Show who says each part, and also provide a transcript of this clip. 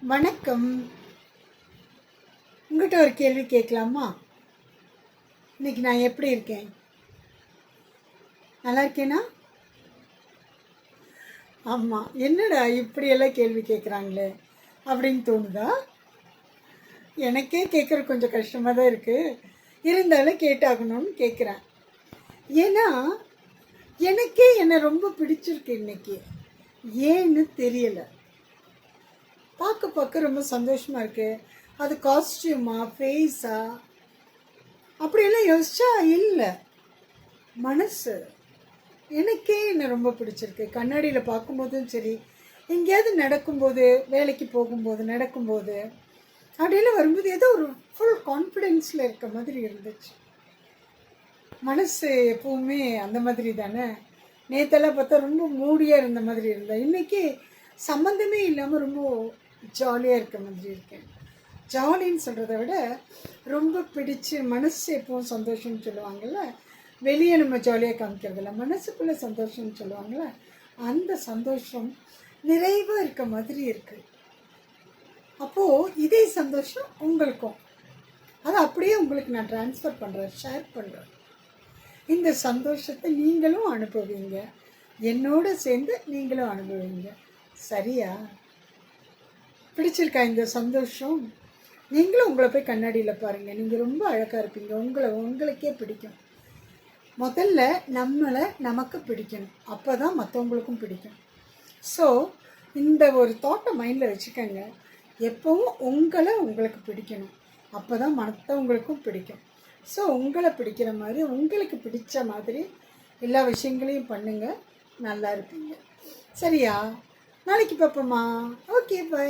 Speaker 1: வணக்கம். உங்கள்கிட்ட ஒரு கேள்வி கேட்கலாமா? இன்னைக்கு நான் எப்படி இருக்கேன்? நல்லா இருக்கேனா? ஆமாம். என்னடா இப்படியெல்லாம் கேள்வி கேட்குறாங்களே அப்படின்னு தோணுதா? எனக்கே கேட்குற கொஞ்சம் கஷ்டமாக தான் இருக்குது. இருந்தாலும் கேட்டாகணும்னு கேட்குறேன். ஏன்னா எனக்கே என்னை ரொம்ப பிடிச்சிருக்கு இன்னைக்கு. ஏன்னு தெரியல. பார்க்க பார்க்க ரொம்ப சந்தோஷமாக இருக்குது. அது காஸ்டியூமா, ஃபேஸா அப்படியெல்லாம் யோசிச்சா இல்லை, மனசு. எனக்கே என்னை ரொம்ப பிடிச்சிருக்கு. கண்ணாடியில் பார்க்கும்போதும் சரி, எங்கேயாவது நடக்கும்போது, வேலைக்கு போகும்போது, நடக்கும்போது அப்படியெல்லாம் வரும்போது ஏதோ ஒரு ஃபுல் கான்ஃபிடென்ஸில் இருக்க மாதிரி இருந்துச்சு. மனசு எப்பவுமே அந்த மாதிரி தானே. நேற்றெல்லாம் பார்த்தா ரொம்ப மூடியாக இருந்த மாதிரி இருந்தேன். இன்றைக்கி சம்மந்தமே இல்லாமல் ரொம்ப ஜாலியாக இருக்க மாதிரி இருக்கேன். ஜாலின்னு சொல்கிறத விட ரொம்ப பிடிச்சி மனசு எப்பவும் சந்தோஷம்னு சொல்லுவாங்கள்ல, வெளியே நம்ம ஜாலியாக காமிக்கிறதில்ல, மனசுக்குள்ளே சந்தோஷம்னு சொல்லுவாங்கள்ல, அந்த சந்தோஷம் நிறைவாக இருக்க மாதிரி இருக்குது. அப்போது இதே சந்தோஷம் உங்களுக்கும், அதை அப்படியே உங்களுக்கு நான் ட்ரான்ஸ்ஃபர் பண்ணுறேன், ஷேர் பண்ணுறேன். இந்த சந்தோஷத்தை நீங்களும் அனுபவிங்க, என்னோடு சேர்ந்து நீங்களும் அனுபவிங்க. சரியா? பிடிச்சிருக்கா இந்த சந்தோஷம்? நீங்களும் உங்களை போய் கண்ணாடியில் பாருங்கள். நீங்கள் ரொம்ப அழகாக இருப்பீங்க. உங்களுக்கே பிடிக்கும். முதல்ல நம்மளை நமக்கு பிடிக்கணும், அப்போ தான் மற்றவங்களுக்கும் பிடிக்கும். ஸோ இந்த ஒரு தாட்டை மைண்டில் வச்சுக்கோங்க. எப்போவும் உங்களை உங்களுக்கு பிடிக்கணும், அப்போ தான் மற்றவங்களுக்கும் பிடிக்கும். ஸோ உங்களை பிடிக்கிற மாதிரி, உங்களுக்கு பிடிச்ச மாதிரி எல்லா விஷயங்களையும் பண்ணுங்கள், நல்லா இருப்பீங்க. சரியா? நாளைக்கு பார்ப்போமா? Okay, by.